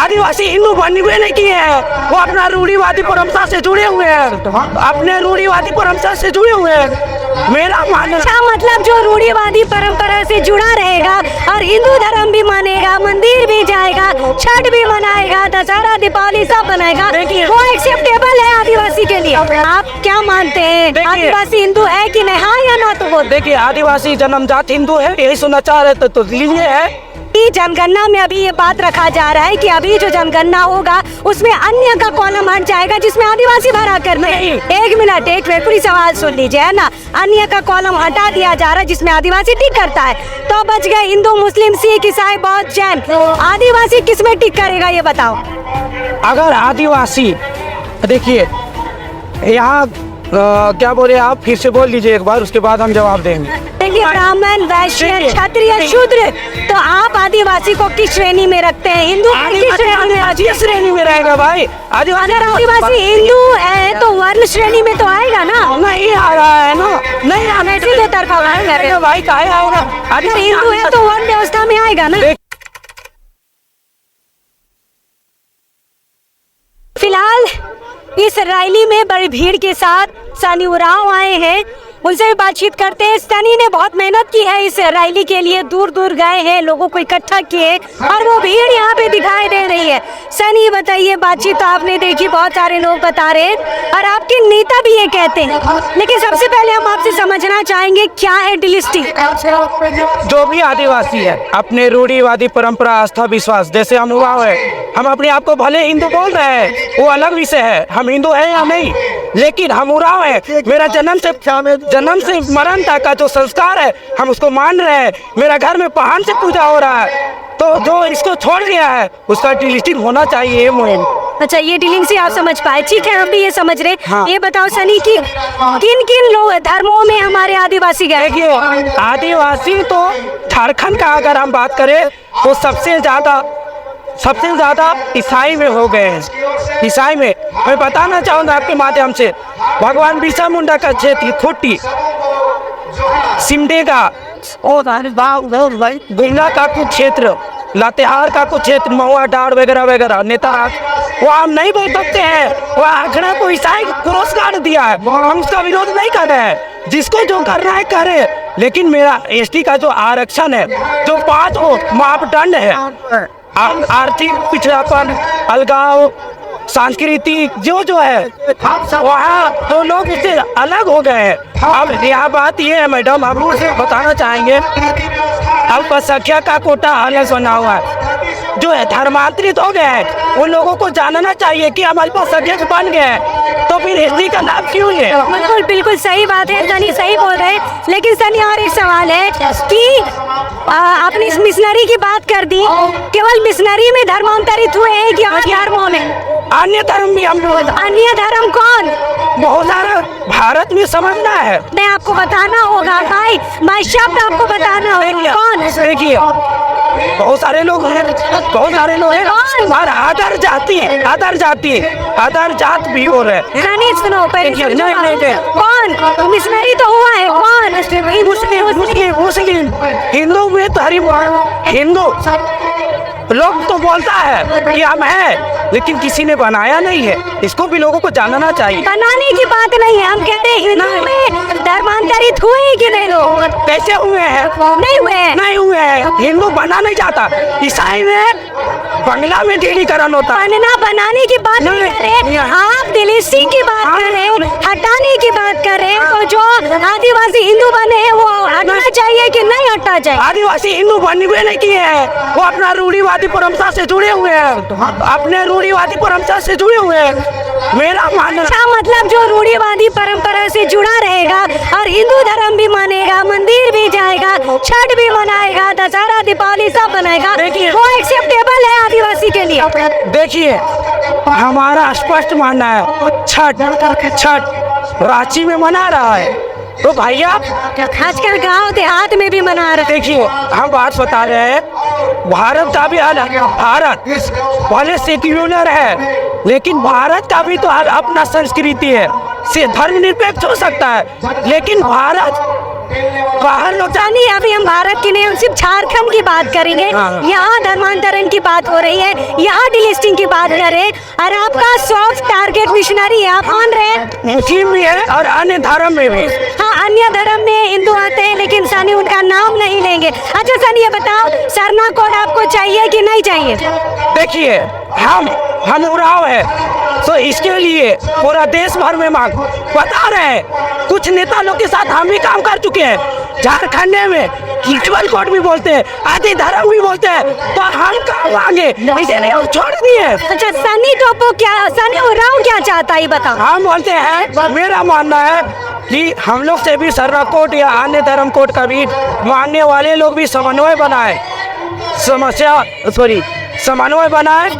आदिवासी हिंदू बनने नहीं किए हैं, वो अपना रूढ़िवादी परंपरा से जुड़े हुए हैं, अपने रूढ़िवादी परंपरा से जुड़े हुए हैं। मेरा मानना अच्छा, मतलब जो रूढ़िवादी परंपरा से जुड़ा रहेगा और हिंदू धर्म भी मानेगा, मंदिर भी जाएगा, छठ भी मनाएगा, दशहरा दीपावली सब बनाएगा, वो एक्सेप्टेबल है आदिवासी के लिए। आप क्या मानते हैं, आदिवासी हिंदू है कि नहीं? हाँ या ना? तो वो देखिए, आदिवासी जन्मजात हिंदू है, यही सुनना चाह रहे तो लीजिए है। जनगणना में अभी ये बात रखा जा रहा है कि अभी जो जनगणना होगा उसमें अन्य का कॉलम हट जाएगा जिसमें आदिवासी भरा कर नहीं। एक मिनट, एक पूरी सवाल सुन लीजिए, है ना। अन्य का कॉलम हटा दिया जा रहा है जिसमें आदिवासी टिक करता है, तो बच गए हिंदू, मुस्लिम, सिख, ईसाई, बौद्ध, जैन। आदिवासी किस में टिक करेगा ये बताओ। अगर आदिवासी, देखिए यहाँ क्या बोले आप, फिर से बोल लीजिए एक बार, उसके बाद हम जवाब देंगे। देखिए, ब्राह्मण, वैश्य, क्षत्रिय, शूद्र, तो आप आदिवासी को किस श्रेणी में रखते हैं? हिंदू किस श्रेणी में रहेगा भाई? अगर आदिवासी हिंदू है तो वर्ण श्रेणी में तो आएगा ना? नहीं आ रहा है ना, नहीं आने से दो तरफा भाई, काहे आएगा? अगर हिंदू है तो वर्ण व्यवस्था में आएगा ना। फिलहाल इस रैली में बड़ी भीड़ के साथ सनी उरांव आए हैं, उनसे भी बातचीत करते हैं। सनी ने बहुत मेहनत की है इस रैली के लिए, दूर दूर गए हैं, लोगों को इकट्ठा किए और वो भीड़ यहाँ पे दिखाई दे रही है। सनी बताइए, बातचीत तो आपने देखी, बहुत सारे लोग बता रहे हैं और आपके नेता भी ये कहते हैं, लेकिन सबसे पहले हम आपसे समझना चाहेंगे क्या है डिलिस्टिंग। जो भी आदिवासी है अपने रूढ़िवादी परंपरा, आस्था, विश्वास, जैसे हम हुआ है, हम अपने आप को भले हिंदू बोल रहे हैं, वो अलग विषय है, हम हिंदू है या नहीं, लेकिन हम उराव है। मेरा जन्म से मरण तक का जो संस्कार है हम उसको मान रहे हैं। मेरा घर में पहाड़ से पूजा हो रहा है, तो जो इसको छोड़ गया है उसका डिलिस्टिंग होना चाहिए मुहिम। अच्छा, ये डीलिंग से आप समझ पाए, ठीक है, हम भी ये समझ रहे। हाँ। ये बताओ सनी की किन किन लोग धर्मों में हमारे आदिवासी गए? देखिए, आदिवासी तो झारखंड का अगर हम बात करें तो सबसे ज्यादा ईसाई में हो गए हैं। ईसाई में मैं बताना चाहूँगा आपके माध्यम से, भगवान बिरसा मुंडा का क्षेत्र खुट्टी, सिमडेगा, गुंगा का कुछ क्षेत्र, लातेहार का कुछ क्षेत्र, महुआ डार वगैरह वगैरह, नेताराज, वो हम नहीं बोल सकते हैं। वो आंकड़ा को ईसाई क्रॉस काट दिया है, हम उसका विरोध नहीं कर रहे हैं, जिसको जो करना है करे। लेकिन मेरा एसटी का जो आरक्षण है, जो 5 मापदंड है, आर्थिक पिछड़ापन, अलगाव, सांस्कृतिक जो है, वहाँ तो लोग इससे अलग हो गए हैं। अब यह बात ये है मैडम, हम बताना चाहेंगे, अल्पसंख्यक का कोटा अलग बना हुआ है, जो है धर्मांतरित हो गए हैं, उन लोगों को जानना चाहिए कि हम अल्पसंख्यक बन गए हैं, तो फिर हिंदी का नाम क्यों है? बिल्कुल बिल्कुल सही बात है, सनी सही बोल रहे हैं। लेकिन सनी, और एक सवाल है कि आपने इस मिशनरी की बात कर दी, केवल मिशनरी में धर्मांतरित हुए हैं कि अन्य धर्मों में? अन्य धर्म भी हम लोग। अन्य धर्म कौन? बहुत सारा भारत में समझना है, नहीं आपको बताना होगा भाई, मैं शब्द आपको बताना होगा। कौन? देखिए, बहुत सारे लोग हैं, और अदर जात भी हो रहे हैं। नहीं सुनो पहले, नहीं कौन मिशनरी तो हुआ है? कौन? मुस्लिम, हिंदू में तो हिंदू लोग तो बोलता है कि हम है, लेकिन किसी ने बनाया नहीं है, इसको भी लोगों को जानना चाहिए। बनाने की बात नहीं है, हम कहते हैं हिंदू में धर्मांतरित हुए कि नहीं लोग? कैसे हुए हैं? नहीं हुए हैं। हिंदू बना नहीं जाता, ईसाई में बंगला में ढीलीकरण होता है। बनाने की बात नहीं कर रहे आप, डिलिस्टिंग की बात कर रहे हैं, हटाने की बात कर रहे हैं। तो जो आदिवासी हिंदू बने हैं वो हटना चाहिए कि नहीं हटना चाहिए? आदिवासी हिंदू बनने नहीं किए हैं, वो अपना रूढ़िवादी परंपरा से जुड़े हुए हैं, अपने रूढ़िवादी परंपरा से जुड़े हुए हैं। मेरा मानना, मतलब जो रूढ़िवादी परंपरा से जुड़ा रहेगा और हिंदू धर्म भी मानेगा, मंदिर भी जाएगा, छठ भी मनाएगा, दशहरा दीपावली सब बनाएगा, वो एक्सेप्टेबल है आदिवासी के लिए? देखिए, हमारा स्पष्ट मानना है, छठ रांची में मना रहा है, तो भैया आजकल गांव देहात में भी मना रहे। देखिए, हम बात बता रहे हैं, भारत का भी अलग, भारत पहले सेक्युलर है, लेकिन भारत का भी तो अपना संस्कृति है, से धर्मनिरपेक्ष हो सकता है, लेकिन भारत बाहर लोग नहीं। अभी हम भारत की नहीं, हम सिर्फ झारखंड की बात करेंगे। यहाँ धर्मांतरण की बात हो रही है, यहाँ डिलिस्टिंग बात कर रहे हैं और आपका सॉफ्ट टारगेट मिशनरी है, आप मान रहे हैं? मुस्लिम भी है और अन्य धर्म में भी। हाँ, अन्य धर्म में हिंदू आते हैं लेकिन सनी उनका नाम नहीं लेंगे। अच्छा सनी ये बताओ, सरना कोड आपको चाहिए कि नहीं चाहिए? देखिए हम उराव है, तो इसके लिए पूरा देश भर में मांग बता रहे हैं। कुछ नेता लोग के साथ हम भी काम कर चुके हैं। झारखंड में ट्रिपल कोड भी बोलते हैं, आदि धर्म भी बोलते हैं, तो हम काम मांगे इसीलिए हम छोड़ दिए। अच्छा सनी टोपो क्या, सनी उराव क्या चाहता है ये बताओ? हम बोलते हैं, मेरा मानना है कि हम लोग से भी सरना कोड या अन्य धर्म कोड का भी मानने वाले लोग भी समन्वय बनाए, समन्वय बनाए।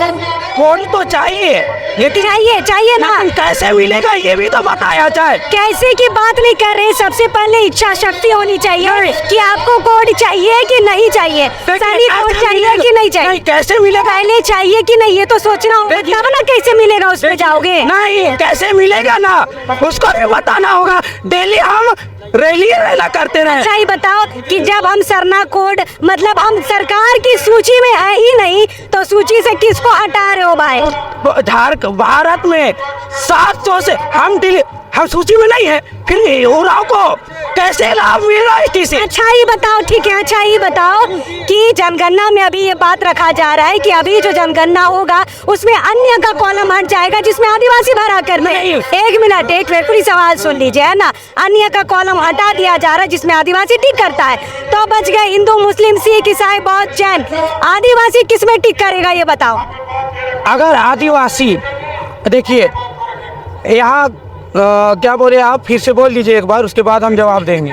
कोड तो चाहिए लेकिन चाहिए ना, कैसे मिलेगा ये भी तो बताया जाए। कैसे की बात नहीं कर रहे, सबसे पहले इच्छा शक्ति होनी चाहिए कि आपको कोड चाहिए कि नहीं चाहिए, सनी कोड चाहिए कि नहीं चाहिए, कैसे मिलेगा, पहले चाहिए कि नहीं ये तो सोचना होगा तब ना कैसे मिलेगा उस पे जाओगे। नहीं कैसे मिलेगा ना, उसको भी बताना होगा। डेली हम रैला करते रहे। अच्छा ही बताओ कि जब हम सरना कोड मतलब हम सरकार की सूची में है ही नहीं तो सूची से किसको हटा रहे हो भाई? भारत में 700 से हम सूची में नहीं है, फिर उराव को कैसे लाभ मिल रहा है किसी? अच्छा ही बताओ, ठीक है, अच्छा ही बताओ कि जनगणना में अभी ये बात रखा जा रहा है कि अभी जो जनगणना होगा उसमें अन्य का कॉलम हट जाएगा जिसमें आदिवासी भरा करना है। एक मिनट पूरी सवाल सुन लीजिए, है ना। अन्य का कॉलम हटा दिया जा रहा है जिसमें आदिवासी टिक करता है, तो बच गए हिंदू, मुस्लिम, सिख, ईसाई, बौद्ध, जैन। आदिवासी किस में टिक करेगा ये बताओ? अगर आदिवासी, देखिए यहाँ क्या बोले आप, फिर से बोल लीजिए एक बार, उसके बाद हम जवाब देंगे।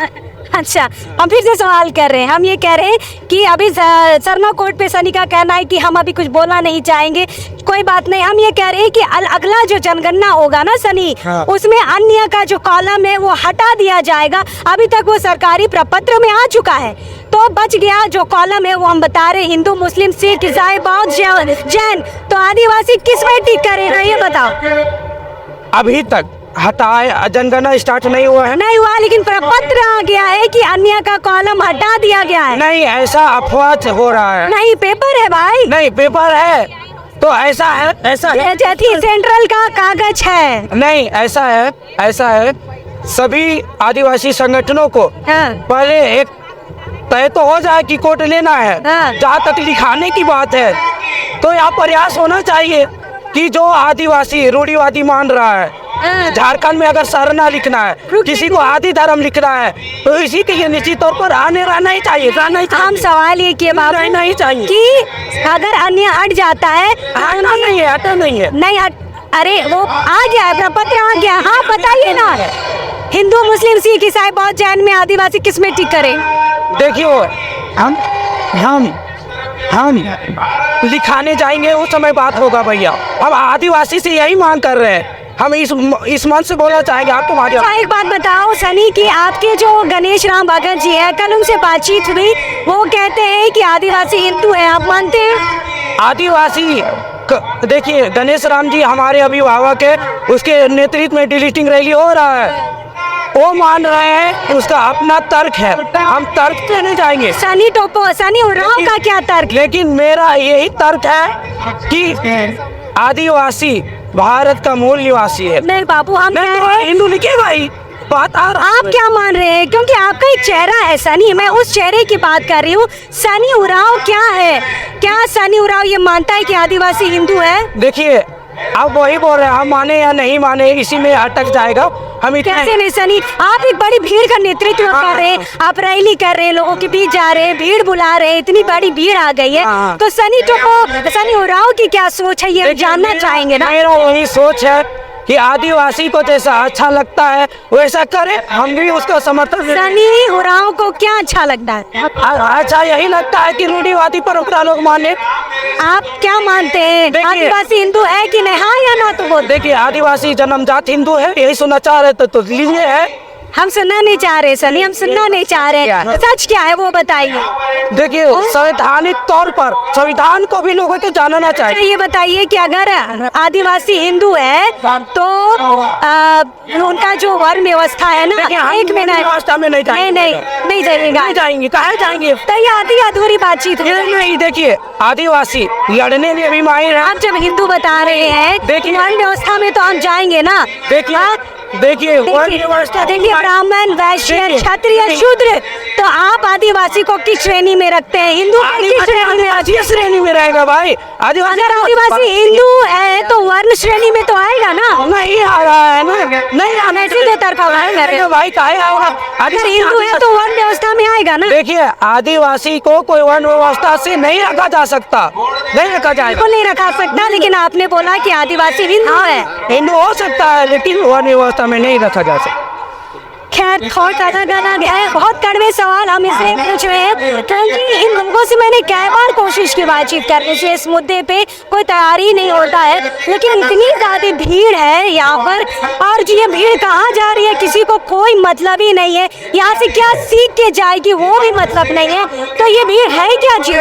अच्छा, हम फिर से सवाल कर रहे हैं। हम ये कह रहे हैं कि अभी सरना कोड पे सनी का कहना है कि हम अभी कुछ बोलना नहीं चाहेंगे, कोई बात नहीं। हम ये कह रहे हैं कि अगला जो जनगणना होगा ना सनी, हाँ। उसमें अन्य का जो कॉलम है वो हटा दिया जाएगा। अभी तक वो सरकारी प्रपत्र में आ चुका है, तो बच गया जो कॉलम है वो हम बता रहे हिंदू, मुस्लिम, सिख, ईसाई, बौद्ध, जैन। तो आदिवासी किस में टिक करेगा ये बताओ? अभी तक हटाए, जनगणना स्टार्ट नहीं हुआ है। नहीं हुआ, लेकिन प्रपत्र आ गया है कि अन्य का कॉलम हटा दिया गया है। नहीं, ऐसा अफवाह हो रहा है। नहीं, पेपर है भाई। नहीं, पेपर है तो ऐसा है, सेंट्रल का कागज है। नहीं, ऐसा है सभी आदिवासी संगठनों को पहले एक तय तो हो जाए कि कोड लेना है। जहाँ तक लिखाने की बात है तो यहाँ प्रयास होना चाहिए कि जो आदिवासी रूढ़िवादी मान रहा है, झारखंड में अगर सरना लिखना है, किसी को आदि धर्म लिखना है, तो इसी के लिए निश्चित तौर पर रहना ही चाहिए। हम सवाल ये किए बाबू, रहना ही चाहिए कि अगर अन्य हट जाता है, हटना नहीं है, हटा नहीं है, नहीं हट, अरे वो आ गया है, प्रपत्र आ गया। हाँ बताइए ना, हिंदू, मुस्लिम, सिख, ईसाई, बौद्ध, जैन में आदिवासी किस में टिक करे? देखिए हम लिखाने जाएंगे उस समय बात होगा भैया। हम आदिवासी से यही मांग कर रहे हैं, हम इस मन से बोलना चाहेंगे आप तुम्हारी। अच्छा एक बात बताओ सनी कि आपके जो गणेश राम भगत जी है, कल उनसे बातचीत हुई, वो कहते हैं कि आदिवासी हिंदू है, आप मानते हैं? आदिवासी देखिए, गणेश राम जी हमारे अभिभावक है, उसके नेतृत्व में डिलीटिंग रैली हो रहा है, वो मान रहे हैं, उसका अपना तर्क है, हम तर्क पे नहीं जाएंगे। सनी उराव का क्या तर्क? लेकिन मेरा यही तर्क है कि आदिवासी भारत का मूल निवासी है। नहीं बाबू, हम हिंदू लिखे भाई, बात आ रहा। आप क्या मान रहे हैं? क्योंकि आपका एक चेहरा है सनी, मैं उस चेहरे की बात कर रही हूँ। सनी उराव क्या है? क्या सनी उराव ये मानता है कि आदिवासी हिंदू है? देखिए आप वही बोल रहे हैं, हम माने या नहीं माने इसी में अटक जाएगा। हम कैसे नहीं सनी, आप एक बड़ी भीड़ का नेतृत्व कर रहे हैं, आप रैली कर रहे हैं, लोगों के बीच जा रहे हैं, भीड़ बुला रहे हैं, इतनी बड़ी भीड़ आ गई है, तो सनी उराव की क्या सोच है ये जानना चाहेंगे ना। मेरा वही सोच है कि आदिवासी को जैसा अच्छा लगता है वैसा करे, हम भी उसका समर्थन। सनी उराव को क्या अच्छा लगता है? अच्छा यही लगता है कि रूढ़िवादी परंपरा लोग माने। आप क्या मानते हैं, आदिवासी हिंदू है कि नहीं? हाँ या ना तो बोल। देखिए आदिवासी जन्मजात हिंदू है, यही सुनना चाह रहे तो लीजिए है, हम सुनना नहीं चाह रहे सनी, हम सुनना नहीं चाह रहे। सच क्या है वो बताइए। देखिए, संवैधानिक तौर पर संविधान को भी लोगों को जानना चाहिए। ये बताइए कि अगर आदिवासी हिंदू है तो उनका जो वर्ण व्यवस्था है ना, एक मिनट, व्यवस्था में नहीं जाएंगे। नहीं जाइएगा, नहीं जाएंगे, कहाँ जाएंगे? तो ये आधी अधूरी बातचीत है। नहीं, देखिए, आदिवासी लड़ने में भी माहिर है। आप जब हिंदू बता रहे हैं, देखिए, वर्ण व्यवस्था में तो हम जाएंगे ना। देखिए वर्ण व्यवस्था, देखिए ब्राह्मण, वैश्य, क्षत्रिय, शूद्र, तो आप आदिवासी को किस श्रेणी में रखते हैं? हिंदू किस श्रेणी में रहेगा भाई? अगर आदिवासी हिंदू है तो वर्ण श्रेणी में तो आएगा ना? नहीं आ रहा है ना, नहीं आने से दो तरफा भाई काहे होगा? अगर हिंदू है तो वर्ण व्यवस्था में आएगा ना? देखिए, आदिवासी को कोई वर्ण व्यवस्था से नहीं रखा जा सकता, नहीं रखा जाएगा। नहीं रखा सकता, लेकिन आपने बोला कि आदिवासी हिंदू है। हिंदू हो सकता है, लेकिन वर्ण व्यवस्था में नहीं रखा जा सकता। खैर, बहुत कड़वे सवाल हम इसलिए पूछ रहे हैं क्योंकि इन लोगों से मैंने कई बार कोशिश की बातचीत करने से, इस मुद्दे पे कोई तैयारी नहीं होता है, लेकिन इतनी ज्यादा भीड़ है यहाँ पर, और ये भीड़ कहाँ जा रही है किसी को कोई मतलब ही नहीं है। यहाँ से क्या सीख के जाएगी वो भी मतलब नहीं है। तो ये भीड़ है क्या जी?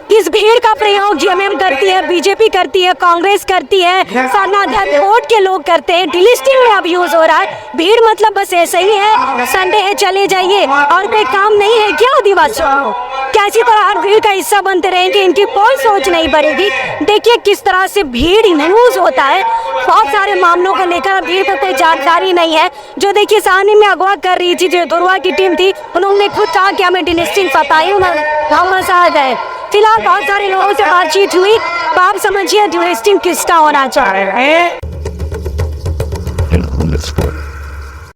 इस भीड़ का प्रयोग जेएमएम करती है, बीजेपी करती है, कांग्रेस करती है, वोट के लोग करते हैं, डिलिस्टिंग में अब यूज हो रहा है। भीड़ मतलब बस ऐसे ही है, संडे है चले जाइए, और कोई काम नहीं है क्या आदिवासियों को? कैसी तरह हर भीड़ का हिस्सा बनते रहेंगे, इनकी कोई सोच नहीं बढ़ेगी। देखिए किस तरह से भीड़ यूज होता है, बहुत सारे मामलों को लेकर भीड़ को कोई जानकारी नहीं है। जो देखिए सामने में अगवा कर रही थी, जो दुर्वा की टीम थी, उन्होंने खुद कहा कि हमें डिलिस्टिंग पता है, हम आ गए। फिलहाल बहुत सारे लोगों से बातचीत हुई, आप समझिए डिलिस्टिंग किसका होना चाह रहे हैं।